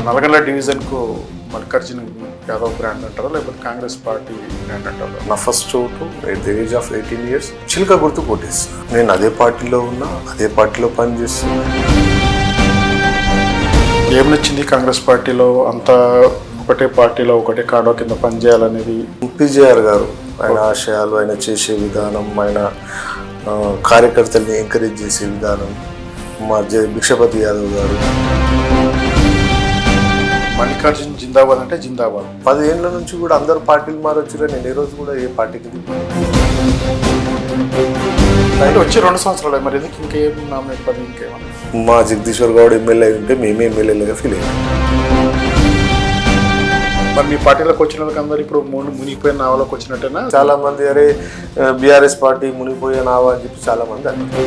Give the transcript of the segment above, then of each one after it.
Nalgonda డివిజన్కు Mallikarjuna Yadav brand అంటారా లేకపోతే Congress party brand అంటారా? నా first vote at the age of 18 years చిలుక గుర్తు కొట్టేస్తాను. నేను అదే పార్టీలో ఉన్నా, అదే పార్టీలో పనిచేస్తున్నా. ఏం నచ్చింది కాంగ్రెస్ పార్టీలో? అంతా ఒకటే పార్టీలో ఒకటే కాడో కింద పనిచేయాలనేది. పిజేఆర్ గారు ఆయన ఆశయాలు, ఆయన చేసే విధానం, ఆయన కార్యకర్తల్ని ఎంకరేజ్ చేసే విధానం, మా భిక్షపతి యాదవ్ గారు. మల్లికార్జున్ జిందాబాద్ అంటే జిందాబాద్. 10 ఏళ్ళ నుంచి కూడా అందరు పార్టీలు మారొచ్చుగా, నేను ఏ రోజు కూడా ఏ పార్టీకి వచ్చి 2 సంవత్సరాలు మరి ఎందుకు ఇంకేం నామినేట్ పని ఇంకేమన్నా? మా జగదీశ్వర్ గౌడ్ ఎమ్మెల్యే ఉంటే మేమే ఎమ్మెల్యేలుగా ఫీల్ అయ్యాం. మరి మీ పార్టీలోకి వచ్చిన వాళ్ళకి అందరూ ఇప్పుడు మునిగిపోయిన నావలోకి వచ్చినట్టేనా? చాలా మంది అరే బీఆర్ఎస్ పార్టీ మునిగిపోయే నావా అని చెప్పి చాలా మంది అన్నారు.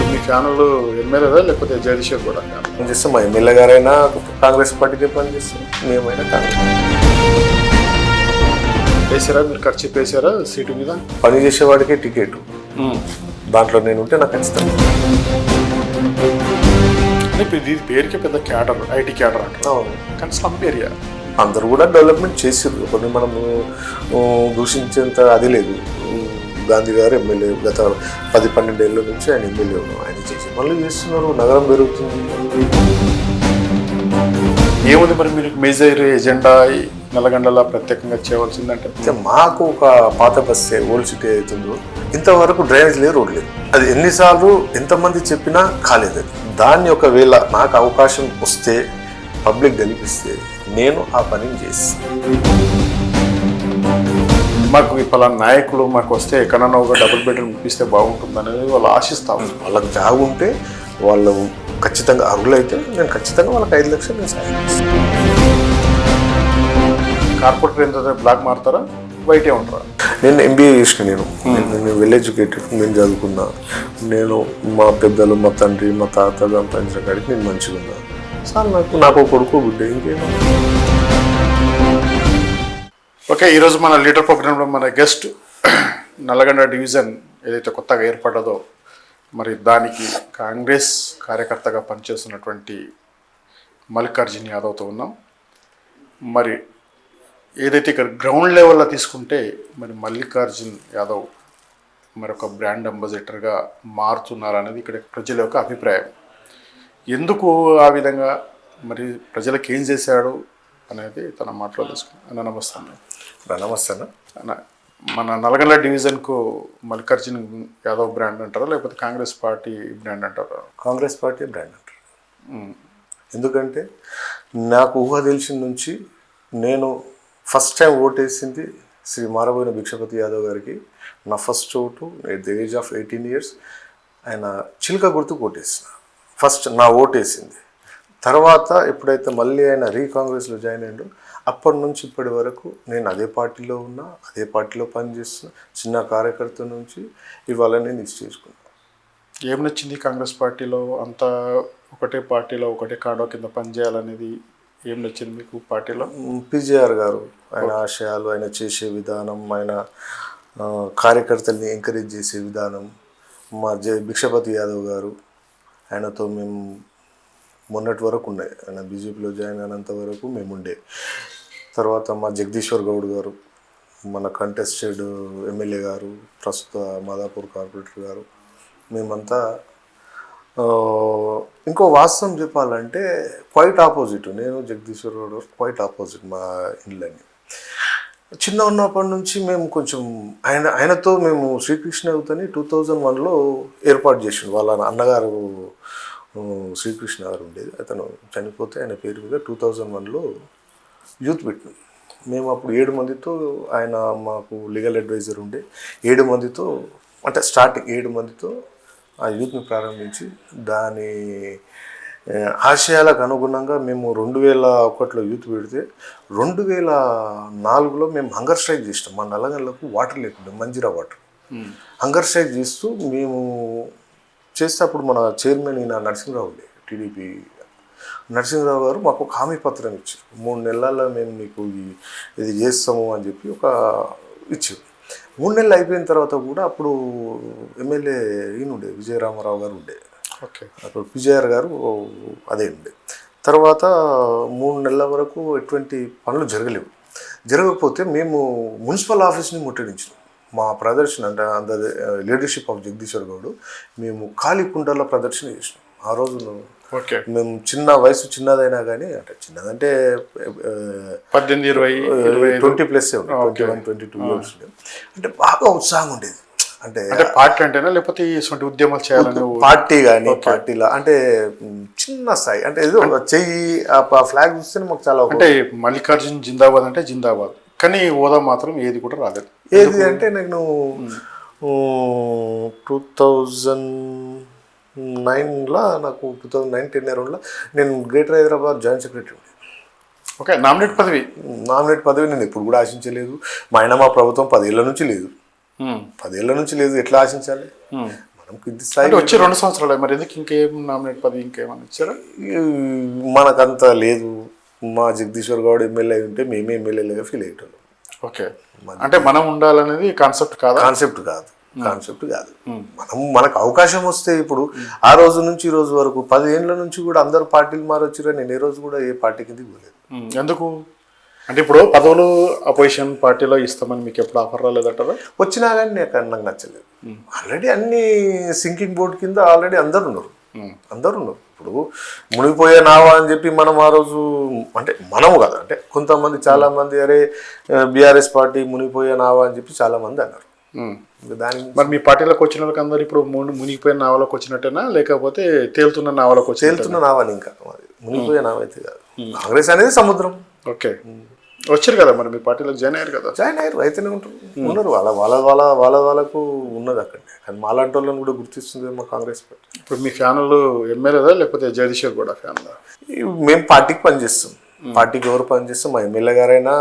మీ ఫ్యానులు ఎమ్మెల్యేదా లేకపోతే జగదీశ్వర్ కూడా పనిచేస్తాం? మా ఎమ్మెల్యే గారైనా కాంగ్రెస్ పార్టీకే పనిచేస్తాం, మేమైనా కాంగ్రెస్. వేసారా మీరు? ఖర్చు వేసారా సీటు మీద? పని చేసేవాడికే టికెట్, దాంట్లో నేను ఉంటే నాకు ఖచ్చితంగా. ఇది పేరుకే పెద్ద క్యాడర్, ఐటీ క్యాడర్ అంటారు, కానీ స్లమ్ ఏరియా. అందరూ కూడా డెవలప్మెంట్ చేసారు, కొన్ని మనము దూషించేంత అది లేదు. గాంధీ గారు ఎమ్మెల్యే గత 10-12 ఏళ్ళ నుంచి ఆయన ఎమ్మెల్యే ఉన్నాం, ఆయన చేసి మళ్ళీ చేస్తున్నారు, నగరం పెరుగుతుంది. ఏముంది మరి మీరు మేజర్ ఎజెండా నల్లగొండలా ప్రత్యేకంగా చేయవలసిందంటే? మాకు ఒక పాత బస్సే ఓల్డ్ సిటీ అవుతుందో ఇంతవరకు డ్రైనేజ్ లేదు, రోడ్ లేదు. అది ఎన్నిసార్లు ఎంతమంది చెప్పినా కాలేదు. దాన్ని ఒకవేళ నాకు అవకాశం వస్తే, పబ్లిక్ గెలిపిస్తే నేను ఆ పనిని చేస్తాను. మాకు పలానా నాయకులు మాకు వస్తే ఎక్కడన్నా ఒక డబుల్ బెడ్రూమ్ ఇప్పిస్తే బాగుంటుంది అనేది వాళ్ళు ఆశిస్తాము. వాళ్ళకి జాగుంటే, వాళ్ళు ఖచ్చితంగా అర్హులైతే నేను ఖచ్చితంగా వాళ్ళకి 5 లక్షలు నేను సాయం చేస్తాను. కార్పొరేటర్ ఎంత బ్లాక్ మారుతారా, బయటే ఉంటారా? నేను ఎంబీఏ చేసిన, నేను వెల్ ఎడ్యుకేటెడ్, నేను చదువుకున్నా. నేను మా పెద్దలు, మా తండ్రి, మా తాత సంపాదించిన కాడికి నేను మంచిగా ఉన్నా సార్. నాకు కొడుకు బిడ్డ, ఇంకేమో. ఓకే, ఈరోజు మన లీడర్ ప్రోగ్రాంలో మన గెస్ట్ నల్లగొండ డివిజన్ ఏదైతే కొత్తగా ఏర్పడ్డదో, మరి దానికి కాంగ్రెస్ కార్యకర్తగా పనిచేస్తున్నటువంటి మల్లికార్జున యాదవ్తో ఉన్నాం. మరి ఏదైతే ఇక్కడ గ్రౌండ్ లెవెల్లో తీసుకుంటే మరి మల్లికార్జున్ యాదవ్ మరి ఒక బ్రాండ్ అంబాసిడర్గా మారుతున్నారనేది ఇక్కడ ప్రజల యొక్క అభిప్రాయం. ఎందుకు ఆ విధంగా, మరి ప్రజలకు ఏం చేశాడు అనేది తన మాటలో తీసుకున్నాను. అన్న నమస్తే అన్న. నమస్తే అన్న. మన నల్గొండ డివిజన్కు మల్లికార్జున యాదవ్ బ్రాండ్ అంటారా లేకపోతే కాంగ్రెస్ పార్టీ బ్రాండ్ అంటారా? కాంగ్రెస్ పార్టీ బ్రాండ్ అంటారు. ఎందుకంటే నాకు ఊహ తెలిసిన నుంచి నేను ఫస్ట్ టైం ఓటేసింది శ్రీ మారబోయిన భిక్షపతి యాదవ్ గారికి. నా first vote at the age of 18 years ఆయన చిలుక గుర్తు కొట్టేసిన ఫస్ట్ నా ఓటేసింది. తర్వాత ఎప్పుడైతే మళ్ళీ ఆయన కాంగ్రెస్లో జాయిన్ అయ్యాడో అప్పటి నుంచి ఇప్పటి వరకు నేను అదే పార్టీలో ఉన్నా, అదే పార్టీలో పనిచేస్తున్నా. చిన్న కార్యకర్త నుంచి ఇవాళ నేను ఇది చేసుకున్నాను. ఏం నచ్చింది కాంగ్రెస్ పార్టీలో? అంతా ఒకటే పార్టీలో ఒకటే కాడో కింద పనిచేయాలనేది ఏం నచ్చింది మీకు పార్టీలో? పిజేఆర్ గారు ఆయన ఆశయాలు, ఆయన చేసే విధానం, ఆయన కార్యకర్తల్ని ఎంకరేజ్ చేసే విధానం, మా భిక్షపతి యాదవ్ గారు ఆయనతో మేము మొన్నటి వరకు ఉన్నాయి. ఆయన బీజేపీలో జాయిన్ అయినంత వరకు మేము ఉండే. తర్వాత మా జగదీశ్వర్ గౌడ్ గారు, మన కంటెస్టెడ్ ఎమ్మెల్యే గారు, ప్రస్తుత మాదాపూర్ కార్పొరేటర్ గారు, మేమంతా ఇంకో వాస్తవం చెప్పాలంటే క్వైట్ ఆపోజిట్. నేను జగదీశ్వర్ గౌడ్ గారు క్వైట్ ఆపోజిట్ మా ఇళ్ళని. చిన్న ఉన్నప్పటి నుంచి మేము కొంచెం ఆయనతో మేము శ్రీకృష్ణ యూత్ని 2001లో ఏర్పాటు చేసిండు. వాళ్ళ అన్నగారు శ్రీకృష్ణ గారు ఉండేది, అతను చనిపోతే ఆయన పేరు మీద 2001లో యూత్ పెట్టినాం. మేము అప్పుడు 7 మందితో, ఆయన మాకు లీగల్ అడ్వైజర్ ఉండే, 7 మందితో, అంటే స్టార్టింగ్ 7 మందితో ఆ యూత్ని ప్రారంభించి దాని ఆశయాలకు అనుగుణంగా మేము 2001లో యూత్ పెడితే 2004లో మేము హంగర్ స్ట్రైక్ చేసినాం. మా నల్లగొండలకు వాటర్ లేకుండా, మంజీరా వాటర్, హంగర్ స్ట్రైక్ చేస్తూ మేము చేస్తే అప్పుడు మన చైర్మన్ ఈయన నరసింహరావు ఉండే, టీడీపీ నరసింహరావు గారు మాకు ఒక హామీ పత్రం ఇచ్చారు. 3 నెలల్లో మేము మీకు ఇది చేస్తాము అని చెప్పి ఒక ఇచ్చారు. 3 నెలలు అయిపోయిన తర్వాత కూడా అప్పుడు ఎమ్మెల్యే ఈయన ఉండే, విజయరామారావు గారు ఉండే. ఓకే. అప్పుడు పిజేఆర్ గారు అదే ఉండే. తర్వాత 3 నెలల వరకు ఎటువంటి పనులు జరగకపోతే మేము మున్సిపల్ ఆఫీస్ని ముట్టడించినాం. మా ప్రదర్శన అంటే అందరి లీడర్షిప్ ఆఫ్ జగదీశ్వర్ గౌడ్ మేము ఖాళీ కుంటల ప్రదర్శన చేసినాం. ఆ రోజు ఓకే. మేము వయసు చిన్నదైనా కానీ అంటే చిన్నదంటే 20+ ఉండే, 21-22 ఇయర్స్. అంటే బాగా ఉత్సాహం ఉండేది. అంటే పార్టీ అంటేనా లేకపోతే ఇటువంటి ఉద్యమాలు చేయాలని పార్టీ కానీ పార్టీలా అంటే చిన్న స్థాయి అంటే ఏదో చెయ్యి ఆ ఫ్లాగ్ చూస్తే మాకు చాలా అంటే మల్లికార్జున్ జిందాబాద్ అంటే జిందాబాద్, కానీ హోదా మాత్రం ఏది కూడా రాలేదు. ఏది అంటే నేను 2009లో నాకు 2009-10 అరౌండ్లో నేను greater Hyderabad joint secretary. Okay. Nominate పదవి నేను ఎప్పుడు కూడా ఆశించలేదు. మా ప్రభుత్వం 10 ఏళ్ల నుంచి లేదు. 10 ఏళ్ల నుంచి లేదు, ఎట్లా ఆశించాలి? మనం కింది స్థాయి వచ్చి 2 సంవత్సరాలు, మరి ఎందుకు ఇంకేం నామినేట్ పదవి ఇంకేమన్నా ఇచ్చారా? మనకంత లేదు. మా జగదీశ్వర్ గౌడ్ ఎమ్మెల్యే ఉంటే మేమే ఎమ్మెల్యేలుగా ఫీల్ అయ్యేటోళ్ళం. ఓకే. అంటే మనం ఉండాలనేది కాన్సెప్ట్ కాదు. మనకు అవకాశం వస్తే ఇప్పుడు ఆ రోజు నుంచి ఈ రోజు వరకు 10 ఏళ్ల నుంచి కూడా అందరు పార్టీలు మారొచ్చురా. నేను ఏ రోజు కూడా ఏ పార్టీ కింద పోలేదు. ఎందుకు అంటే ఇప్పుడు పదవులు అపోజిషన్ పార్టీలో ఇస్తామని మీకు ఎప్పుడు ఆఫర్ రాలేదంటారా? వచ్చినా కానీ నాకు నచ్చలేదు. ఆల్రెడీ అన్ని సింకింగ్ బోర్డు కింద ఆల్రెడీ అందరు ఉన్నారు. ఇప్పుడు మునిగిపోయే నావా అని చెప్పి మనం ఆ రోజు అంటే మనము కదా, అంటే కొంతమంది చాలా మంది అరే బీఆర్ఎస్ పార్టీ మునిగిపోయే నావా అని చెప్పి చాలా మంది అన్నారు. దాని మరి మీ పార్టీలోకి వచ్చిన వాళ్ళకి అందరు ఇప్పుడు మునిగిపోయిన నావలోకి వచ్చినట్టేనా లేకపోతే తేలుతున్న నావలోకి వచ్చి? తేలుతున్న నావని, ఇంకా మునిగిపోయే నావ అయితే కాదు. కాంగ్రెస్ అనేది సముద్రం. ఓకే. వచ్చారు కదా మరి మీ పార్టీలో జాయిన్ అయ్యారు కదా? జాయిన్ అయ్యారు, అయితేనే ఉన్నారు. వాళ్ళకు ఉన్నది అక్కడనే. కానీ మాలాంటి వాళ్ళని కూడా గుర్తిస్తుంది మా కాంగ్రెస్ పార్టీ. ఇప్పుడు మీ ఫ్యాన్లు ఎమ్మెల్యేదా లేకపోతే జగదీశ్వర్ కూడా ఫ్యాన్లా? మేము పార్టీకి పనిచేస్తాం. పార్టీకి ఎవరు పనిచేస్తాం? మా ఎమ్మెల్యే గారైనా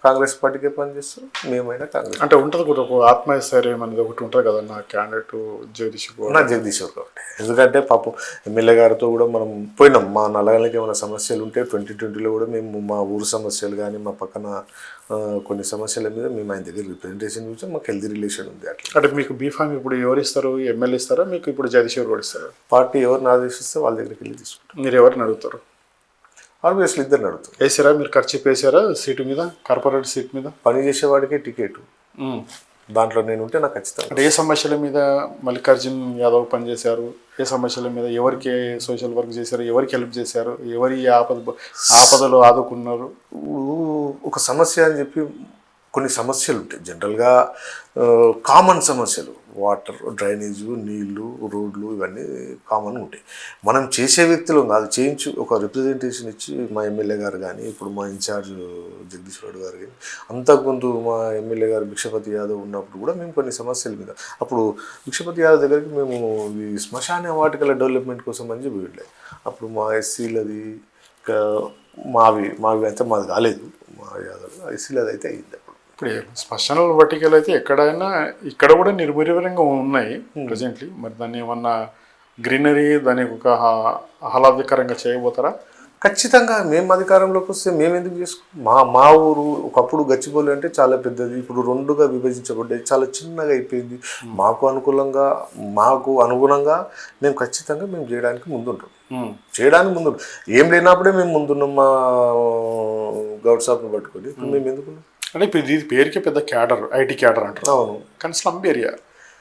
కాంగ్రెస్ పార్టీకే పనిచేస్తాం, మేమైనా కాంగ్రెస్. అంటే ఉంటుంది కూడా ఒక ఆత్మస్థైర్యం అనేది ఒకటి ఉంటుంది కదా నా క్యాండిడేట్ జగదీశ్వర్ కాబట్టి. ఎందుకంటే పాపం ఎమ్మెల్యే గారితో కూడా మనం పోయినాం. మా నల్లగొండకి ఏమైనా సమస్యలు ఉంటే 2020లో కూడా మేము మా ఊరు సమస్యలు కానీ మా పక్కన కొన్ని సమస్యల మీద మేము ఆయన దగ్గర రిప్రజెంటేషన్ చూసాం. మాకు హెల్తీ రిలేషన్ ఉంది. అట్లా అంటే మీకు బీఫామ్ ఇప్పుడు ఎవరు ఇస్తారు? ఎమ్మెల్యే ఇస్తారా? మీకు ఇప్పుడు జగదీశ్వర్ కూడా ఇస్తారా? పార్టీ ఎవరిని ఆదేశిస్తే వాళ్ళ దగ్గరికి వెళ్ళి తీసుకుంటారు. మీరు ఎవరిని అడుగుతారు? ఆబ్వియస్లీ ఇద్దరిని అడుగుతారు. వేసారా మీరు ఖర్చు వేసారా సీటు మీద, కార్పొరేట్ సీట్ మీద? పని చేసేవాడికే టికెట్, దాంట్లో నేను ఉంటే నాకు ఖచ్చితంగా. అంటే ఏ సమస్యల మీద మల్లికార్జున్ యాదవ్ పనిచేశారు? ఏ సమస్యల మీద ఎవరికి సోషల్ వర్క్ చేశారు? ఎవరికి హెల్ప్ చేశారు? ఎవరి ఆపదలు ఆదుకున్నారు? ఒక సమస్య అని చెప్పి కొన్ని సమస్యలు ఉంటాయి. జనరల్గా కామన్ సమస్యలు, వాటర్, డ్రైనేజు, నీళ్లు, రోడ్లు, ఇవన్నీ కామన్ ఉంటాయి. మనం చేసే వ్యక్తులు కాదు, చేయించు ఒక రిప్రజెంటేషన్ ఇచ్చి మా ఎమ్మెల్యే గారు కానీ ఇప్పుడు మా ఇన్ఛార్జ్ జగదీశ్వర్ గారు కానీ అంతకుముందు మా ఎమ్మెల్యే గారు భిక్షపతి యాదవ్ ఉన్నప్పుడు కూడా మేము కొన్ని సమస్యల మీద అప్పుడు భిక్షపతి యాదవ్ దగ్గరికి మేము ఈ శ్మశాన వాటికల డెవలప్మెంట్ కోసం అని చెప్పి వెళ్ళాం. అప్పుడు మా ఎస్సీలది ఇంకా మావి అయితే మాది కాలేదు, మా యాదవ్ ఎస్సీలది అయితే అయింది. ఇప్పుడు శ్మశాన వాటికలు అయితే ఇక్కడ కూడా నిర్వీర్యంగా ఉన్నాయి ప్రజెంట్లీ. మరి దాన్ని ఏమన్నా గ్రీనరీ దానికి ఒక ఆహ్లాదకరంగా చేయబోతారా? ఖచ్చితంగా. మేము అధికారంలోకి వస్తే మేము ఎందుకు చేసుకుంటాం? మా ఊరు ఒకప్పుడు గచ్చిబౌలి అంటే చాలా పెద్దది, ఇప్పుడు 2గా విభజించబడ్డాయి, చాలా చిన్నగా అయిపోయింది. మాకు అనుగుణంగా మేము ఖచ్చితంగా మేము చేయడానికి ముందుంటాం. ఏం లేనప్పుడే మేము ముందున్నాం మా గౌడ్ సాబ్ని పట్టుకొని. ఇప్పుడు మేము ఎందుకున్నాం అంటే ఇప్పుడు ఇది పేరుకే పెద్ద క్యాడర్, ఐటీ క్యాడర్ అంటారు. అవును. కానీ స్లమ్ ఏరియా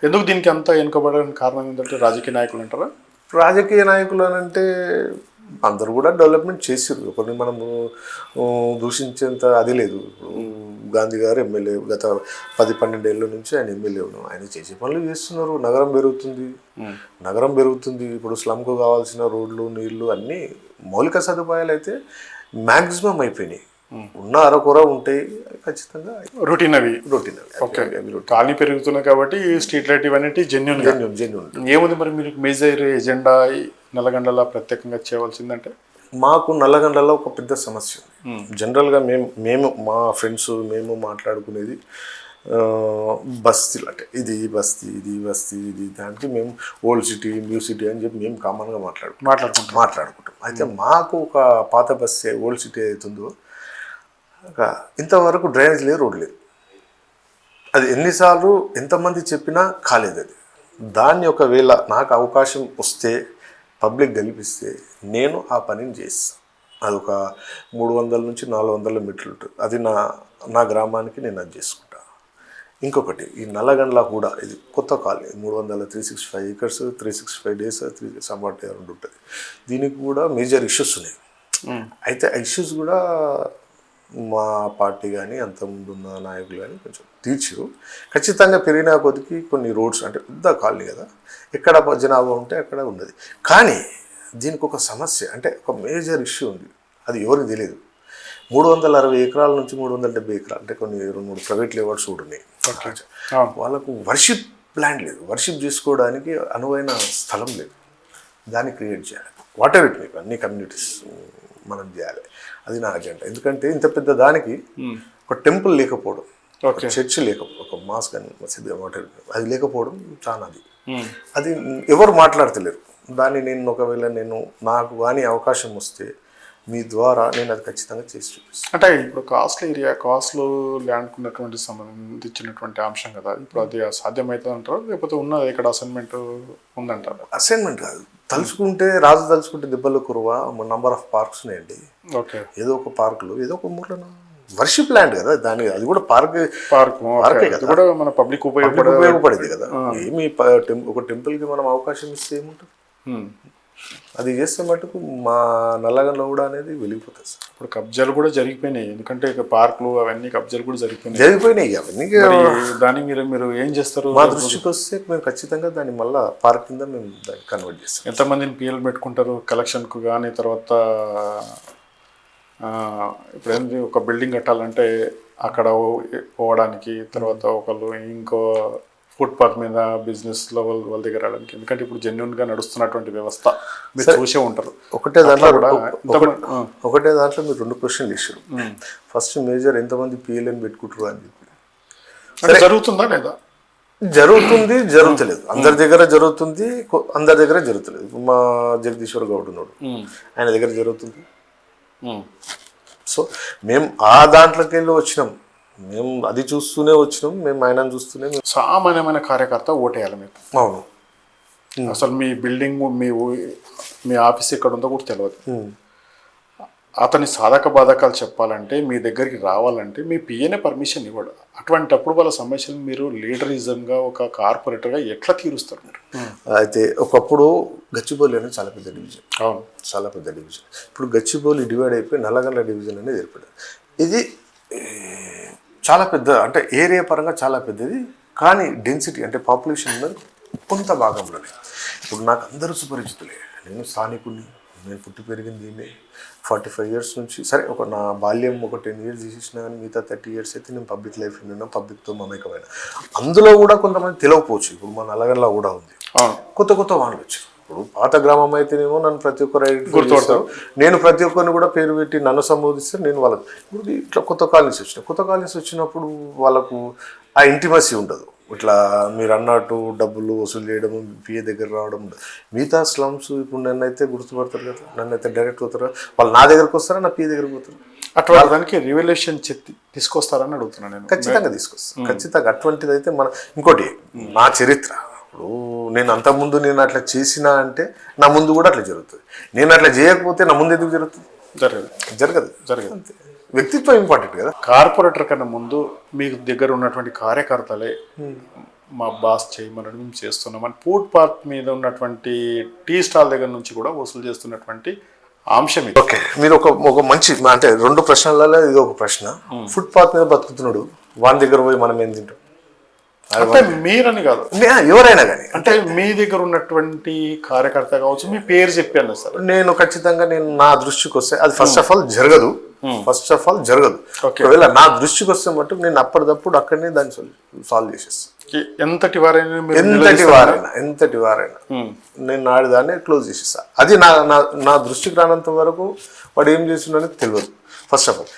ఎందుకు దీనికి అంత వెనుకబడడానికి కారణం ఏంటంటే రాజకీయ నాయకులు అంటారా? రాజకీయ నాయకులు అని అంటే అందరూ కూడా డెవలప్మెంట్ చేసారు. ఒకరిని మనము దూషించేంత అది లేదు. గాంధీ గారు ఎమ్మెల్యే గత 10-12 ఏళ్ళ నుంచి ఆయన ఎమ్మెల్యే ఉన్నాం. ఆయన చేసే పనులు చేస్తున్నారు. నగరం పెరుగుతుంది. ఇప్పుడు స్లమ్కు కావాల్సిన రోడ్లు, నీళ్లు అన్నీ మౌలిక సదుపాయాలు అయితే మ్యాక్సిమం అయిపోయినాయి. ఉన్న అరకొర ఉంటాయి ఖచ్చితంగా. రొటీన్ అవి. ఓకే. కాలనీ పెరుగుతున్నాయి కాబట్టి స్ట్రీట్ లైట్ ఇవన్నీ జెన్యున్. ఏముంది మరి మీరు మేజర్ ఎజెండా నల్లగొండలో ప్రత్యేకంగా చేయవలసిందంటే? మాకు నల్లగొండలో ఒక పెద్ద సమస్య ఉంది. జనరల్గా మేము మా ఫ్రెండ్స్ మేము మాట్లాడుకునేది బస్తీలు, అంటే ఇది బస్తీ ఇది దానికి మేము ఓల్డ్ సిటీ, న్యూ సిటీ అని చెప్పి మేము కామన్గా మాట్లాడుకుంటాం. అయితే మాకు ఒక పాత బస్తీ ఓల్డ్ సిటీ అవుతుందో ఇంతవరకు డ్రైనేజ్ లేదు, రోడ్ లేదు. అది ఎన్నిసార్లు ఎంతమంది చెప్పినా కాలేదు. అది దాన్ని ఒకవేళ నాకు అవకాశం వస్తే పబ్లిక్ గెలిపిస్తే నేను ఆ పనిని చేస్తాను. అదొక 300 నుంచి 400 మీటర్లు ఉంటుంది. అది నా గ్రామానికి నేను అది చేసుకుంటాను. ఇంకొకటి ఈ నల్లగండ్ల కూడా ఇది కొత్త కాలనీ 365 acres 365 days సంబట్ ఉంటుంది. దీనికి కూడా మేజర్ ఇష్యూస్ ఉన్నాయి. అయితే ఆ ఇష్యూస్ కూడా మా పార్టీ కానీ అంతకుముందు ఉన్న నాయకులు కానీ కొంచెం తీర్చారు. ఖచ్చితంగా పెరిగిన కొద్దికి కొన్ని రోడ్స్ అంటే పెద్ద కాలనీ కదా, ఎక్కడ జనాభా ఉంటే అక్కడ ఉన్నది. కానీ దీనికి ఒక సమస్య అంటే ఒక మేజర్ ఇష్యూ ఉంది. అది ఎవరికి తెలియదు. 360 ఎకరాల నుంచి 370 ఎకరాలు అంటే కొన్ని 2-3 ప్రైవేట్ లేఅవుట్స్ కూడా ఉన్నాయి. వాళ్ళకు వర్షిప్ ల్యాండ్ లేదు, వర్షిప్ చేసుకోవడానికి అనువైన స్థలం లేదు. దాన్ని క్రియేట్ చేయాలి. వాటర్ ఇట్ మీకు అన్ని కమ్యూనిటీస్ మనం చేయాలి. అది నా అజెండా. ఎందుకంటే ఇంత పెద్ద దానికి ఒక టెంపుల్ లేకపోవడం, ఒక చర్చ్ లేకపోవడం, ఒక మాస్ కానీ మసీద్ వాటర్ అది లేకపోవడం చాలా అది ఎవరు మాట్లాడతలేరు. దాన్ని నేను ఒకవేళ నాకు కానీ అవకాశం వస్తే మీ ద్వారా నేను అది ఖచ్చితంగా చేసి చూపిస్తాను. అంటే ఇప్పుడు కాస్ట్లీ ఏరియా, కాస్ట్లో ల్యాండ్కి ఉన్నటువంటి సంబంధించినటువంటి అంశం కదా, ఇప్పుడు అది సాధ్యమవుతుంది అంటారు లేకపోతే ఉన్నది ఇక్కడ అసైన్మెంట్ ఉందంటారు? అసైన్మెంట్ కాదు, తలుచుకుంటే రాజు తలుచుకుంటే దెబ్బలు కురువ నంబర్ ఆఫ్ పార్క్స్ ఉన్నాయండి. ఓకే, ఏదో ఒక పార్కులో ఏదో ఒక మూలన వర్షిప్ ల్యాండ్ కదా, దాని అది కూడా పార్కే కదా, కూడా మన పబ్లిక్ ఉపయోగపడేది కదా. ఏమి ఒక టెంపుల్కి మనం అవకాశం ఇస్తే ఏముంటుంది, అది చేస్తే మటుకు మా నల్లగండ్ల కూడా అనేది వెలిగిపోతుంది సార్. ఇప్పుడు కబ్జాలు కూడా జరిగిపోయినాయి, ఎందుకంటే ఇక పార్కులు అవన్నీ కబ్జాలు కూడా జరిగిపోయినాయి అవన్నీ. దాన్ని మీరు ఏం చేస్తారు? మా దృష్టికి వస్తే మేము ఖచ్చితంగా దాన్ని మళ్ళీ పార్క్ కింద మేము దాన్ని కన్వర్ట్ చేస్తాం. ఎంతమందిని పిఎల్ పెట్టుకుంటారు కలెక్షన్కు కానీ? తర్వాత ఇప్పుడు ఏంటి, ఒక బిల్డింగ్ కట్టాలంటే అక్కడ పోవడానికి, తర్వాత ఒకళ్ళు ఇంకో ఫుట్పాత్ మీద బిజినెస్లో వాళ్ళ దగ్గర రావడానికి, ఎందుకంటే ఇప్పుడు జెన్యున్గా నడుస్తున్నటువంటి వ్యవస్థ మీరు చూసే ఉంటారు. ఒకటే దాంట్లో మీరు 2 క్వశ్చన్లు ఇచ్చారు. ఫస్ట్ మేజర్ ఎంతమంది పిఎల్ఎన్ పెట్టుకుంటారు అని చెప్పి జరుగుతుందా లేదా? జరుగుతుంది, జరుగుతలేదు. అందరి దగ్గర జరుగుతుంది, అందరి దగ్గర జరుగుతలేదు. మా జగదీశ్వర్ గౌడ్ ఉన్నాడు, ఆయన దగ్గర జరుగుతుంది. సో మేము ఆ దాంట్లోకి వెళ్ళి వచ్చినాం, మేము అది చూస్తూనే వచ్చినాం, మేము ఆయనను చూస్తూనే. సామాన్యమైన కార్యకర్త ఓటేయాలి మీకు. అవును, అసలు మీ బిల్డింగ్ మీ ఆఫీస్ ఎక్కడ ఉందో కూడా తెలియదు. అతని సాధక బాధకాలు చెప్పాలంటే, మీ దగ్గరికి రావాలంటే మీ పిఏనే పర్మిషన్ ఇవ్వడు. అటువంటిప్పుడు వాళ్ళ సమస్యలు మీరు లీడరిజంగా ఒక కార్పొరేటర్గా ఎట్లా తీరుస్తారు మీరు? అయితే ఒకప్పుడు గచ్చిబౌలి అనేది చాలా పెద్ద డివిజన్. అవును, చాలా పెద్ద డివిజన్. ఇప్పుడు గచ్చిబౌలి డివైడ్ అయిపోయి నల్లగండ్ల డివిజన్ అనేది ఏర్పడింది. ఇది చాలా పెద్ద, అంటే ఏరియా పరంగా చాలా పెద్దది, కానీ డెన్సిటీ అంటే పాపులేషన్ కొంత భాగంలోనే. ఇప్పుడు నాకు అందరూ సుపరిచితులే, నేను స్థానికుడిని, నేను పుట్టి పెరిగింది దీన్ని 45 years నుంచి. సరే, నా బాల్యం ఒక 10 years తీసేసినా కానీ మిగతా 30 years అయితే నేను పబ్లిక్ లైఫ్ ఉన్నాను, పబ్లిక్తో మమేకమైన. అందులో కూడా కొంతమంది తెలియకపోవచ్చు. ఇప్పుడు మన నల్లగండ్ల కూడా ఉంది, కొత్త వాళ్ళు వచ్చారు. ఇప్పుడు పాత గ్రామం అయితేనేమో నన్ను ప్రతి ఒక్కరు గుర్తుపడతారు, నేను ప్రతి ఒక్కరిని కూడా పేరు పెట్టి నన్ను సంబోధిస్తే నేను వాళ్ళకి. ఇప్పుడు ఇట్లా కొత్త కాలనీస్ వచ్చినప్పుడు వాళ్ళకు ఆ ఇంటిమసీ ఉండదు. ఇట్లా మీరు అన్నట్టు డబ్బులు వసూలు చేయడం, పిఏ దగ్గర రావడం ఉండదు. మిగతా స్లమ్స్ ఇప్పుడు నన్నైతే గుర్తుపడతారు కదా, నన్నైతే డైరెక్ట్ పోతారు, వాళ్ళు నా దగ్గరకు వస్తారా, నా పిఏ దగ్గరకు పోతారు. అటువంటి దానికి రివల్యూషన్ తీసుకొస్తారని అడుగుతున్నాను నేను. ఖచ్చితంగా తీసుకొస్తాను, ఖచ్చితంగా. అటువంటిది అయితే ఇంకోటి నా చరిత్ర. ఇప్పుడు నేను అంతకుముందు నేను అట్లా చేసినా అంటే నా ముందు కూడా అట్లా జరుగుతుంది. నేను అట్లా చేయకపోతే నా ముందు ఎందుకు జరుగుతుంది? జరగదు. వ్యక్తిత్వం ఇంపార్టెంట్ కదా. కార్పొరేటర్ కన్నా ముందు మీ దగ్గర ఉన్నటువంటి కార్యకర్తలే మా బాస్ చేయమని మేము చేస్తున్నామని ఫుట్పాత్ మీద ఉన్నటువంటి టీ స్టాల్ దగ్గర నుంచి కూడా వసూలు చేస్తున్నటువంటి అంశం ఇది. ఓకే, మీరు ఒక మంచి అంటే 2 ప్రశ్నలలో ఇది ఒక ప్రశ్న. ఫుట్పాత్ మీద బతుకుతున్నాడు, వాని దగ్గర పోయి మనం ఏం తింటాం? అంటే మీరని కాదు, ఎవరైనా కానీ, అంటే మీ దగ్గర ఉన్నటువంటి కార్యకర్త కావచ్చు, మీ పేరు చెప్పాను సార్. నేను ఖచ్చితంగా నా దృష్టికి వస్తే అది ఫస్ట్ ఆఫ్ ఆల్ జరగదు. ఒకవేళ నా దృష్టికి వస్తే మటుకు నేను అప్పటిదప్పుడు అక్కడనే దాన్ని సాల్వ్ చేసేస్తాను. ఎంతటి వారైనా నేను నాడు దాన్ని క్లోజ్ చేసేస్తా. అది నా దృష్టికి రానంత వరకు వాడు ఏం చేస్తున్నాడని తెలియదు. ఫస్ట్ ఆఫ్ ఆల్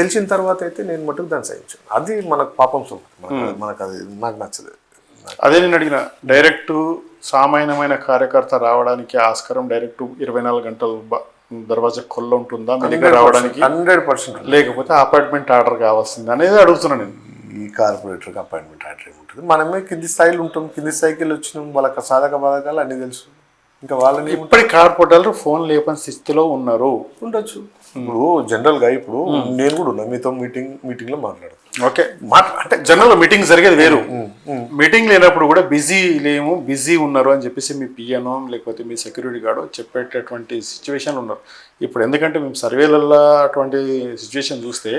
తెలిసిన తర్వాత అయితే నేను మటుకు దాన్ని సహించాను. అది మనకు పాపం మనకు అది నాకు నచ్చదు. అదే నేను అడిగిన, డైరెక్ట్ సామాన్యమైన కార్యకర్త రావడానికి ఆస్కారం డైరెక్ట్ 24 గంటలు దర్వాజా కొల్ల ఉంటుందా మీ దగ్గర రావడానికి? 100%. లేకపోతే అపాయింట్మెంట్ ఆర్డర్ కావాల్సింది అనేది అడుగుతున్నాను నేను. ఈ కార్పొరేటర్కి అపాయింట్మెంట్ ఆర్డర్ ఏముంటుంది? మనమే కింది స్థాయిలో ఉంటాం, కింది స్థాయికి వచ్చినాం, వాళ్ళకి సాధక బాధకాలు అన్నీ తెలుసు. ఇంకా వాళ్ళని ఇప్పటి కార్పొరేటర్లు ఫోన్ లేపని స్థితిలో ఉన్నారు. ఉండొచ్చు. ఇప్పుడు జనరల్గా ఇప్పుడు నేను కూడా ఉన్నా మీతో మీటింగ్లో మాట్లాడతాను. ఓకే, అంటే జనరల్ మీటింగ్ జరిగేది వేరు. మీటింగ్ లేనప్పుడు కూడా బిజీ ఉన్నారు అని చెప్పేసి మీ పిఎనో లేకపోతే మీ సెక్యూరిటీ గార్డు చెప్పేటటువంటి సిచ్యువేషన్లు ఉన్నారు. ఇప్పుడు ఎందుకంటే మేము సర్వేలలో అటువంటి సిచ్యువేషన్ చూస్తే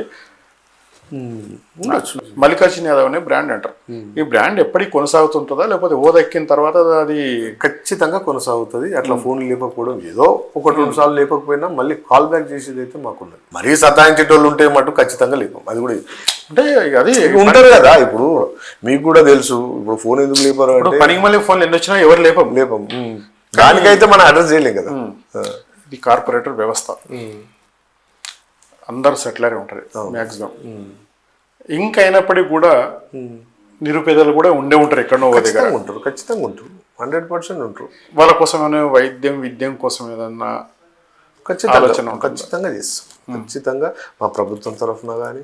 మల్లికార్జున యాదవ్ అనే బ్రాండ్ అంటారు. ఈ బ్రాండ్ ఎప్పటికి కొనసాగుతుంటుందా లేకపోతే హోదెక్కిన తర్వాత అది ఖచ్చితంగా కొనసాగుతుంది. అట్లా ఫోన్ లేకపోవడం, ఏదో ఒకటి రెండు సార్లు లేకపోయినా మళ్ళీ కాల్ బ్యాక్ చేసేది అయితే మాకున్నది. మరీ సతాయించేటోళ్ళు ఉంటే మటు ఖచ్చితంగా లేపం. అది కూడా అంటే అది ఉంటారు కదా. ఇప్పుడు మీకు కూడా తెలుసు, ఇప్పుడు ఫోన్ ఎందుకు లేపారు అంటే పనికి మళ్ళీ ఫోన్లు ఎన్ని వచ్చినా ఎవరు లేపం. దానికైతే మనం అడ్రస్ చేయలేం కదా. ఇది కార్పొరేటర్ వ్యవస్థ, అందరు సెటిలర్ ఉంటుంది మ్యాక్సిమం. ఇంకైనప్పటికీ కూడా నిరుపేదలు కూడా ఉంటారు ఎక్కడో దగ్గర ఉంటారు. ఖచ్చితంగా ఉంటారు, 100% ఉంటారు. వాళ్ళ కోసం విద్యం కోసం ఏదన్నా ఖచ్చితంగా చేస్తాం. ఖచ్చితంగా మా ప్రభుత్వం తరఫున కానీ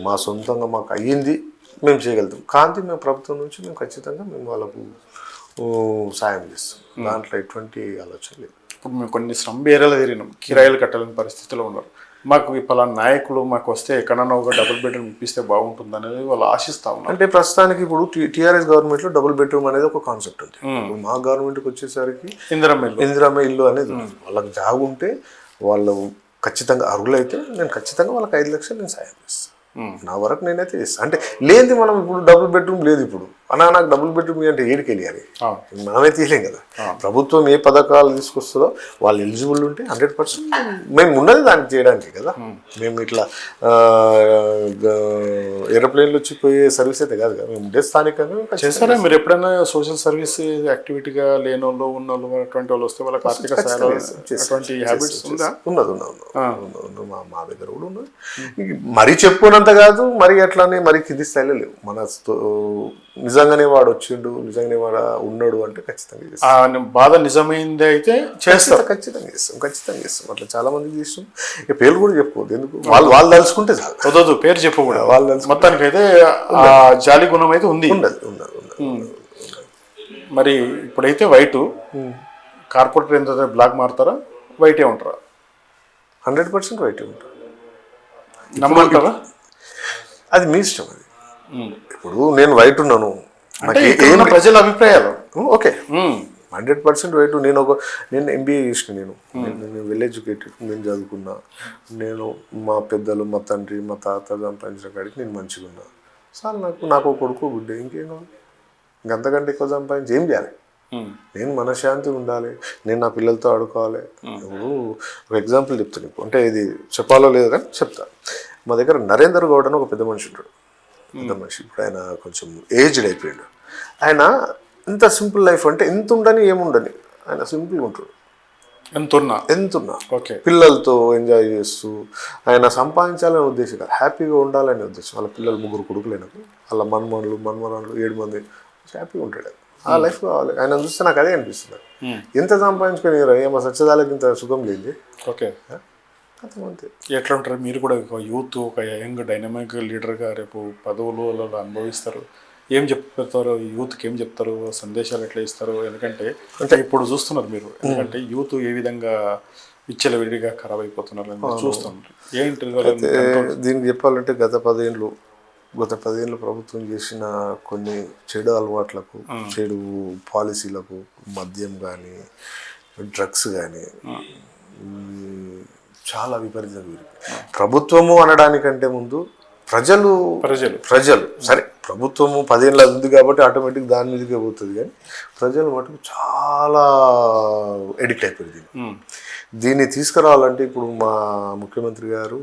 మా సొంతంగా మాకు అయ్యింది మేము చేయగలుగుతాం. కానీ మేము ప్రభుత్వం నుంచి ఖచ్చితంగా వాళ్ళకు సాయం చేస్తాం. దాంట్లో ఎటువంటి ఆలోచన లేదు. ఇప్పుడు మేము కొన్ని స్లంబేరియాలో తిరిగినాం, కిరాయిలు కట్టలేని పరిస్థితిలో ఉన్నారు. మాకు పలానా నాయకులు మాకు వస్తే ఎక్కడన్నా ఒక డబుల్ బెడ్రూమ్ ఇప్పిస్తే బాగుంటుంది అనేది వాళ్ళు ఆశిస్తా ఉన్నారు. అంటే ప్రస్తుతానికి ఇప్పుడు టీఆర్ఎస్ గవర్నమెంట్లో డబుల్ బెడ్రూమ్ అనేది ఒక కాన్సెప్ట్ ఉంది. మా గవర్నమెంట్కి వచ్చేసరికి ఇందిరమ్మ ఇల్లు అనేది వాళ్ళకి జాగుంటే వాళ్ళు ఖచ్చితంగా అర్హులైతే నేను ఖచ్చితంగా వాళ్ళకి 5 లక్షలు నేను సాయం చేస్తాను. నా వరకు నేనైతే చేస్తాను. అంటే లేని మనం ఇప్పుడు డబుల్ బెడ్రూమ్ లేదు. ఇప్పుడు నాకు డబుల్ బెడ్రూమ్ అంటే ఏడికి వెళ్ళాలి, మనమే తీయలేం కదా. ప్రభుత్వం ఏ పథకాలు తీసుకొస్తుందో వాళ్ళు ఎలిజిబుల్ ఉంటే 100% మేము ఉన్నది దానికి చేయడానికి కదా. మేము ఇట్లా ఏరోప్లేన్లు వచ్చిపోయే సర్వీస్ అయితే కాదు కదా. మేము ఉండే స్థానికంగా చేస్తారా మీరు ఎప్పుడైనా సోషల్ సర్వీస్ యాక్టివిటీగా లేని వాళ్ళు ఉన్నోళ్ళు అటువంటి వాళ్ళు వస్తే వాళ్ళకి ఆర్థిక అటువంటి హ్యాబిట్స్ ఉందా? ఉన్నది. మా దగ్గర కూడా ఉన్నది. మరీ చెప్పుకున్నంత కాదు, మరి అట్లానే మరి కింది స్థాయిలో లేవు. మన నిజంగానే వాడు వచ్చిండు, నిజంగానే వాడు ఉన్నాడు అంటే ఖచ్చితంగా చేస్తాం. బాధ నిజమైంది అయితే చేస్తారు. ఖచ్చితంగా చేస్తాం. అట్లా చాలా మందికి చేస్తాం. ఇక పేర్లు కూడా చెప్పుకోవద్దు, ఎందుకు వాళ్ళు తలుచుకుంటే చాలు. పేరు చెప్పకూడదు. వాళ్ళు మొత్తానికి అయితే జాలి గుణం అయితే ఉంది. మరి ఇప్పుడైతే వైట్ కార్పొరేటర్ ఎంత బ్లాక్ మారుతారా, వైటే ఉంటారా? 100% వైటే ఉంటారు. నమ్మంటారా? అది మీ ఇష్టం. అది ఇప్పుడు నేను వైట్ ఉన్నాను, ప్రజల అభిప్రాయాలు ఓకే 100% వైట్. నేను ఎంబీఏ చేసిన, నేను వెల్ ఎడ్యుకేటెడ్, నేను చదువుకున్నా. నేను మా పెద్దలు, మా తండ్రి, మా తాత సంపాదించిన కాడికి నేను మంచిగా ఉన్నా. సార్ నాకు ఒక కొడుకు బిడ్డ, ఇంకేం కావాలి? ఇంకంతకంటే ఎక్కువ సంపాదించి ఏం చేయాలి? నేను మనశ్శాంతి ఉండాలి, నేను నా పిల్లలతో ఆడుకోవాలి. ఇప్పుడు ఒక ఎగ్జాంపుల్ చెప్తాను. అంటే ఇది చెప్పాలో లేదో కానీ చెప్తా. మా దగ్గర నరేందర్ గౌడ్ అని ఒక పెద్ద మనిషి ఉంటాడు. ఇప్పుడు ఆయన కొంచెం ఏజ్డ్ అయిపోయాడు. ఆయన ఎంత సింపుల్ లైఫ్ అంటే ఎంత ఉండని ఏముండని ఆయన సింపుల్గా ఉంటాడు. ఎంతున్నా ఓకే, పిల్లలతో ఎంజాయ్ చేస్తూ ఆయన సంపాదించాలనే ఉద్దేశం కాదు, హ్యాపీగా ఉండాలనే ఉద్దేశం. వాళ్ళ పిల్లలు 3 కొడుకులైనప్పుడు వాళ్ళ మన్మరాళ్ళు 7 మంది హ్యాపీగా ఉంటాడు. ఆ లైఫ్ కావాలి. ఆయన చూస్తే నాకు అదే అనిపిస్తుంది. ఎంత సంపాదించుకొని ఏమో సత్యదాలకి ఇంత సుఖం లేదు. ఓకే, అంతే. ఎట్లా ఉంటారు మీరు కూడా? ఒక యూత్, ఒక యంగ్ డైనమిక్ లీడర్గా రేపు పదవులు అనుభవిస్తారు. ఏం చెప్తారు యూత్కి? ఏం చెప్తారు? సందేశాలు ఎట్లా ఇస్తారు? ఎందుకంటే ఇప్పుడు చూస్తున్నారు మీరు, ఎందుకంటే యూత్ ఏ విధంగా విచ్చలవిడిగా ఖరాబ్ అయిపోతున్నారు చూస్తున్నారు. ఏంటి దీనికి చెప్పాలంటే గత 10 ఏళ్ళు ప్రభుత్వం చేసిన కొన్ని చెడు అలవాట్లకు, చెడు పాలసీలకు, మద్యం కానీ డ్రగ్స్ కానీ చాలా విపరీతంగా ప్రభుత్వము అనడానికంటే ముందు ప్రజలు సరే, ప్రభుత్వము 10 ఏళ్ళ ఉంది కాబట్టి ఆటోమేటిక్ దాని మీదకే పోతుంది. కానీ ప్రజలు మటుకు చాలా ఎడిక్ట్ అయిపోయింది. దీన్ని తీసుకురావాలంటే ఇప్పుడు మా ముఖ్యమంత్రి గారు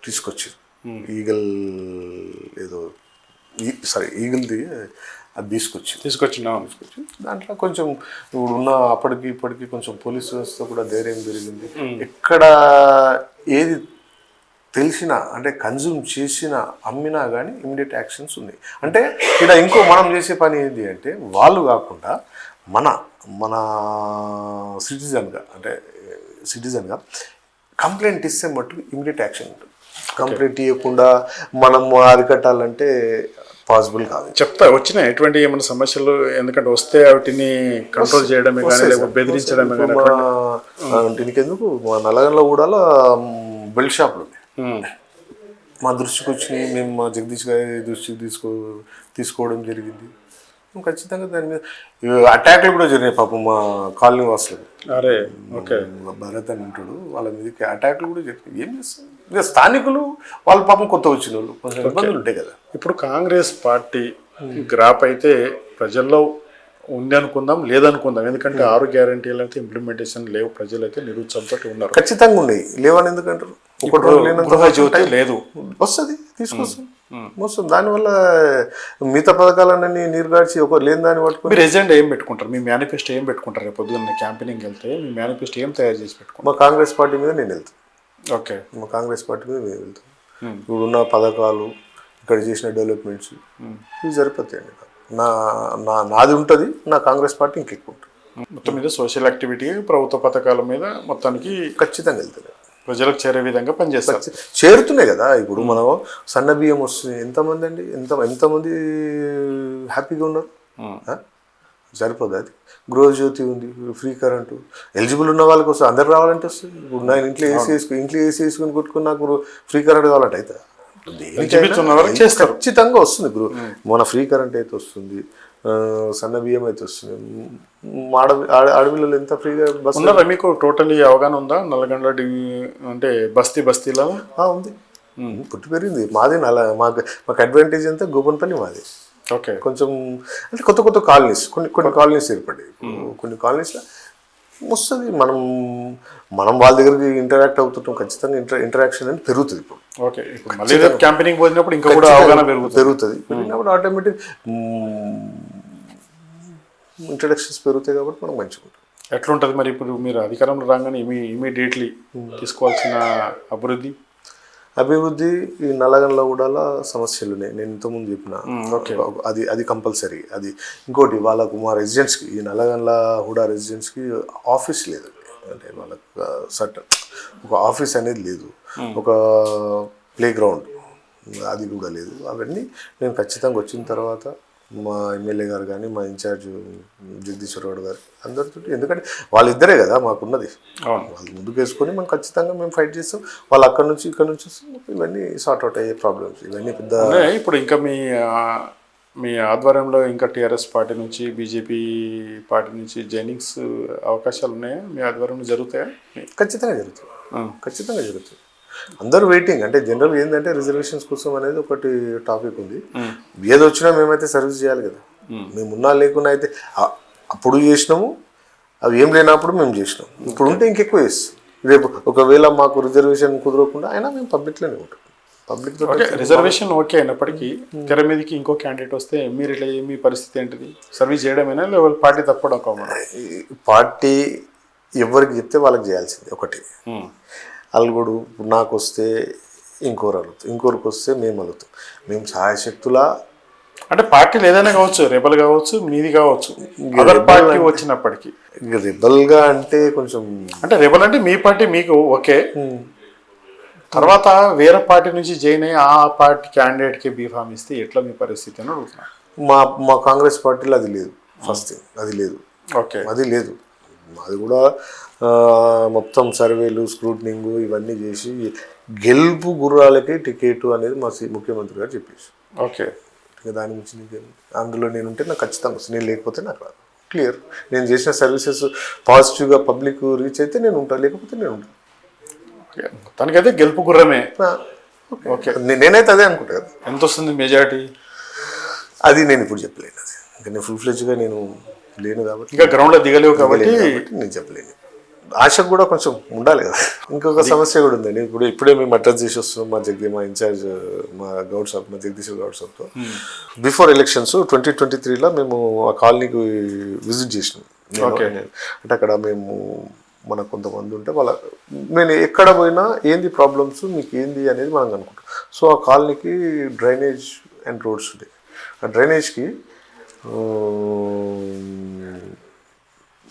తీసుకొచ్చారు ఈగల్ది అది తీసుకొచ్చి దాంట్లో కొంచెం ఇప్పుడు ఉన్న అప్పటికి ఇప్పటికి కొంచెం పోలీస్ వ్యవస్థ కూడా ధైర్యం పెరిగింది. ఎక్కడ ఏది తెలిసినా అంటే కన్జ్యూమ్ చేసినా అమ్మినా కానీ ఇమ్మీడియట్ యాక్షన్స్ ఉన్నాయి. అంటే ఇక్కడ ఇంకో మనం చేసే పని ఏంటి అంటే వాళ్ళు కాకుండా మన సిటిజన్గా కంప్లైంట్ ఇస్తే మట్టుకు ఇమ్మీడియట్ యాక్షన్ ఉంటుంది. కంప్లైంట్ ఇవ్వకుండా మనము అరికట్టాలంటే పాసిబుల్ కాదు. చెప్తా వచ్చినాయి ఎటువంటి ఏమైనా సమస్యలు, ఎందుకంటే వస్తే వాటిని కంట్రోల్ చేయడమే కానీ లేకపోతే బెదిరించడమే కానీ దీనికెందుకు మా నల్లగండ్ల కూడా బెల్ట్ షాపులు మా దృష్టికి వచ్చినాయి. మేము మా జగదీష్ గారి దృష్టికి తీసుకోవడం జరిగింది. ఖచ్చితంగా దాని మీద అటాక్లు కూడా జరిగినాయి పాపం మా కాలనీ వాసులు. అరే ఓకే, భరత్ అని ఉంటాడు, వాళ్ళ మీదకి అటాక్లు కూడా జరిగినాయి. ఏం చేస్తారు ఇక స్థానికులు, వాళ్ళ పాపం కొత్త వచ్చిన వాళ్ళు, కొంచెం ఇబ్బందులు ఉంటాయి కదా. ఇప్పుడు కాంగ్రెస్ పార్టీ గ్రాప్ అయితే ప్రజల్లో ఉంది అనుకుందాం, లేదనుకుందాం, ఎందుకంటే 6 గ్యారంటీలు అయితే ఇంప్లిమెంటేషన్ లేవు, ప్రజలు అయితే నిరుత్సాహంతో ఉన్నారు. ఖచ్చితంగా ఉన్నాయి, లేవని ఎందుకంటారు? ఒకటి గృహజ్యోతి లేదు, వస్తుంది, తీసుకొస్తాం, వస్తుంది. దానివల్ల మిగతా పథకాలన్నీ నీరుగార్చి ఒక లేని దాన్ని పట్టుకుని మీరు ఎజెండా ఏం పెట్టుకుంటారు? మీ మేనిఫెస్టో ఏం పెట్టుకుంటారు? రేపు పొద్దున్న క్యాంపెయినింగ్ వెళ్తే మీ మేనిఫెస్టో ఏం తయారు చేసి పెట్టుకుంటారు? మా కాంగ్రెస్ పార్టీ మీద నేను వెళ్తాను. ఓకే, మా కాంగ్రెస్ పార్టీ మీద నేను వెళ్తాను. ఇప్పుడున్న పథకాలు, ఇక్కడ చేసిన డెవలప్మెంట్స్ ఇవి సరిపోతాయండి. నాది ఉంటుంది, నా కాంగ్రెస్ పార్టీ ఇంకెక్కువ ఉంటుంది. మొత్తం మీద సోషల్ యాక్టివిటీ, ప్రభుత్వ పథకాల మీద మొత్తానికి ఖచ్చితంగా వెళ్తుంది. ప్రజలకు చేరే విధంగా పనిచేస్తారు. చేరుతున్నాయి కదా. ఇప్పుడు మనం సన్న బియ్యం వస్తుంది, ఎంతమంది అండి, ఎంతమంది హ్యాపీగా ఉన్నారు? సరిపోదు. అది గృహజ్యోతి ఉంది, ఫ్రీ కరెంటు, ఎలిజిబుల్ ఉన్న వాళ్ళకి వస్తుంది. అందరు రావాలంటే వస్తుంది. ఇప్పుడు నేను ఇంట్లో ఏసీ వేసుకుని కొట్టుకుని నాకు ఫ్రీ కరెంట్ కావాలంటే అయితే ఖచ్చితంగా వస్తుంది. ఇప్పుడు మన ఫ్రీ కరెంట్ అయితే వస్తుంది, సన్న బియ్యం అయితే వస్తుంది. ఆడపిల్లలు ఎంత ఫ్రీగా బస్ ఉన్నారా? మీకు టోటలీ అవగాహన ఉందా? నల్లగొండ అంటే బస్తీలో ఉంది, పుట్టి పెరిగింది. మాది మాకు అడ్వాంటేజ్ అంతా గోపన్పల్లి మాది. ఓకే, కొంచెం అంటే కొత్త కాలనీస్, కొన్ని కాలనీస్ ఏర్పడ్డాయి. కొన్ని కాలనీస్లో వస్తుంది. మనం వాళ్ళ దగ్గరికి ఇంటరాక్ట్ అవుతుంటాం. ఖచ్చితంగా ఇంటరాక్షన్ అనేది పెరుగుతుంది. ఇప్పుడు ఓకే, మళ్ళీ క్యాంపెయినింగ్ పోయినప్పుడు ఇంకా కూడా అవగాహన పెరుగుతుంది. పెరిగినప్పుడు ఆటోమేటిక్ ఇంట్రడక్షన్స్ పెరుగుతాయి కాబట్టి మనం మంచిగా ఉంటాం. ఎట్లుంటుంది మరి ఇప్పుడు మీరు అధికారంలో రాగానే ఇమీడియట్లీ తీసుకోవాల్సిన అభివృద్ధి? ఈ నల్లగండ్ల కూడా సమస్యలు ఉన్నాయి. నేను ఇంతకుముందు చెప్పిన అది కంపల్సరీ. అది ఇంకోటి, వాళ్ళకు మా రెసిడెంట్స్కి, ఈ నల్లగండ్ల హుడా రెసిడెంట్స్కి ఆఫీస్ లేదండి. అంటే వాళ్ళకు ఒక ఆఫీస్ అనేది లేదు, ఒక ప్లే గ్రౌండ్ అది కూడా లేదు. అవన్నీ నేను ఖచ్చితంగా వచ్చిన తర్వాత మా ఎమ్మెల్యే గారు కానీ, మా ఇన్ఛార్జ్ జగదీశ్వర్ గౌడ్ గారు అందరితో, ఎందుకంటే వాళ్ళిద్దరే కదా మాకున్నది. వాళ్ళు ముందుకు వేసుకొని మనం ఖచ్చితంగా మేము ఫైట్ చేస్తాం. వాళ్ళు అక్కడ నుంచి ఇక్కడ నుంచి ఇవన్నీ సార్ట్అవుట్ అయ్యే ప్రాబ్లమ్స్. ఇవన్నీ పెద్ద ఇప్పుడు ఇంకా మీ ఆధ్వర్యంలో ఇంకా టీఆర్ఎస్ పార్టీ నుంచి, బీజేపీ పార్టీ నుంచి జైనింగ్స్ అవకాశాలు ఉన్నాయా? మీ ఆధ్వర్యంలో జరుగుతాయా? ఖచ్చితంగా జరుగుతాయి. అందరూ వెయిటింగ్. అంటే జనరల్ ఏంటంటే రిజర్వేషన్స్ కోసం అనేది ఒకటి టాపిక్ ఉంది. ఏది వచ్చినా మేమైతే సర్వీస్ చేయాలి కదా. మేము ఉన్నా లేకున్నా అయితే అప్పుడు చేసినాము, అవి ఏం లేనప్పుడు మేము చేసినాం. ఇప్పుడు ఉంటే ఇంకెక్కువ చేస్తాం. రేపు ఒకవేళ మాకు రిజర్వేషన్ కుదరకుండా అయినా మేము పబ్లిక్లోనే ఉంటాం. రిజర్వేషన్ ఓకే అయినప్పటికీ తెర మీదకి ఇంకో క్యాండిడేట్ వస్తే మీరు ఇట్లా మీ పరిస్థితి ఏంటిది? సర్వీస్ చేయడమేనా లేకపోతే పార్టీ తప్పడం కామన్? పార్టీ ఎవరికి చెప్తే వాళ్ళకి చేయాల్సింది ఒకటి. అలుగుడు నాకు వస్తే ఇంకోరు అలుగుతాం, ఇంకోరికి వస్తే మేము అలుగుతాం. మేము సహాయశక్తులా, అంటే పార్టీలు ఏదైనా కావచ్చు, రెబల్ కావచ్చు, మీది కావచ్చు, అదర్ పార్టీ వచ్చినప్పటికీ. రెబల్గా అంటే కొంచెం, అంటే రెబల్ అంటే మీ పార్టీ మీకు ఓకే, తర్వాత వేరే పార్టీ నుంచి జాయిన్ అయ్యి ఆ పార్టీ క్యాండిడేట్కి బీఫామ్ ఇస్తే ఎట్లా మీ పరిస్థితి అని అడుగుతున్నా. మా కాంగ్రెస్ పార్టీలో అది లేదు. ఫస్ట్ థింగ్ అది లేదు. ఓకే, అది లేదు. అది కూడా మొత్తం సర్వేలు, స్క్రూటనింగ్ ఇవన్నీ చేసి గెలుపు గుర్రాలకి టికెట్ అనేది మా ముఖ్యమంత్రి గారు చెప్పేసి. ఓకే, దాని గురించి నీకు అందులో నేను ఉంటే నాకు ఖచ్చితంగా వస్తుంది, నేను లేకపోతే నాకు రాదు. క్లియర్. నేను చేసిన సర్వీసెస్ పాజిటివ్గా పబ్లిక్ రీచ్ అయితే నేను ఉంటాను, లేకపోతే నేను ఉంటాను. తనకైతే గెలుపు గుర్రమే. ఓకే, నేనైతే అదే అనుకుంటా కదా. ఎంత వస్తుంది మెజారిటీ? అది నేను ఇప్పుడు చెప్పలేను. అది ఇంకా నేను ఫుల్ ఫ్లెడ్జ్గా నేను లేను కాబట్టి, ఇంకా గ్రౌండ్లో దిగలేవు కాబట్టి నేను చెప్పలేను. ఆశ కూడా కొంచెం ఉండాలి కదా. ఇంకొక సమస్య కూడా ఉందండి. ఇప్పుడే మేము అడ్రస్ చేసి వస్తున్నాం మా ఇన్ఛార్జ్ మా గౌడ్ సాబ్, మా జగదీశ్వర్ గౌడ్ సాబ్తో. బిఫోర్ ఎలక్షన్స్ 2023లో మేము ఆ కాలనీకి విజిట్ చేసినాం. అంటే అక్కడ మేము మన కొంతమంది ఉంటే నేను ఎక్కడ పోయినా ఏంది ప్రాబ్లమ్స్ మీకు ఏంది అనేది మనం అనుకుంటాం. సో ఆ కాలనీకి డ్రైనేజ్ అండ్ రోడ్స్ ఉంటాయి. ఆ డ్రైనేజ్కి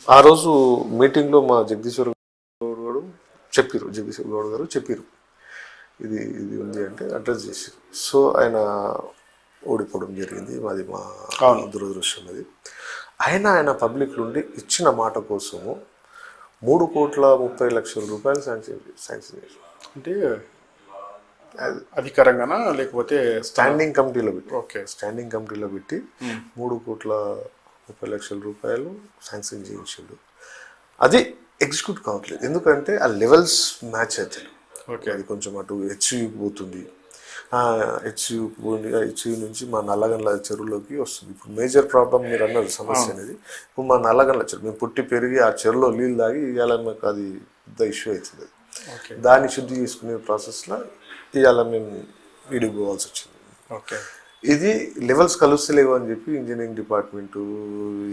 ఆ రోజు మీటింగ్లో మా జగదీశ్వర్ గౌడ్ గారు చెప్పారు ఇది ఉంది అంటే అడ్రస్ చేశారు. సో ఆయన ఓడిపోవడం జరిగింది. అది మా అవును. దురదృష్టం అది. ఆయన పబ్లిక్ నుండి ఇచ్చిన మాట కోసము 3,30,00,000 రూపాయలు శాంక్షన్ చేశారు. అంటే అధికారంగానా లేకపోతే స్టాండింగ్ కమిటీలో పెట్టి ఓకే. స్టాండింగ్ కమిటీలో పెట్టి 3,30,00,000 రూపాయలు శాంక్షన్ చేయించాడు. అది ఎగ్జిక్యూట్ కావట్లేదు, ఎందుకంటే ఆ లెవెల్స్ మ్యాచ్ అవుతాయి. ఓకే. అది కొంచెం అటు హెచ్యుకి పోతుంది, హెచ్యు నుంచి మా నల్లగండ్ల చెరువులోకి వస్తుంది. ఇప్పుడు మేజర్ ప్రాబ్లం మీరు అన్నారు సమస్య అనేది, ఇప్పుడు మా నల్లగండ్ల చెరువు మేము పుట్టి పెరిగి ఆ చెరువులో నీళ్ళు తాగి ఇవాళ మాకు అది పెద్ద ఇష్యూ అవుతుంది. ఓకే. దాన్ని శుద్ధి చేసుకునే ప్రాసెస్లో ఇవాళ మేము విడిపోవాల్సి వచ్చింది. ఓకే. ఇది లెవెల్స్ కలుస్తలేవు అని చెప్పి ఇంజనీరింగ్ డిపార్ట్మెంటు,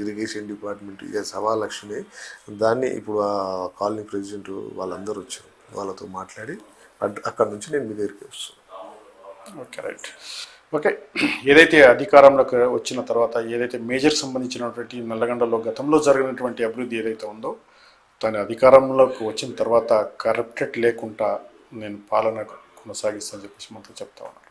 ఇరిగేషన్ డిపార్ట్మెంట్ ఇక సవాలక్షణే. దాన్ని ఇప్పుడు ఆ కాలనీ ప్రెసిడెంట్ వాళ్ళందరూ వచ్చారు, వాళ్ళతో మాట్లాడి అక్కడ నుంచి నేను మీ దగ్గరికి వస్తున్నాను. Okay, right. ఓకే, ఏదైతే అధికారంలోకి వచ్చిన తర్వాత ఏదైతే మేజర్ సంబంధించినటువంటి నల్లగొండలో గతంలో జరిగినటువంటి అభివృద్ధి ఏదైతే ఉందో దాని అధికారంలోకి వచ్చిన తర్వాత కరప్టెడ్ లేకుండా నేను పాలన కొనసాగిస్తానని చెప్పేసి మనతో చెప్తా ఉన్నాను.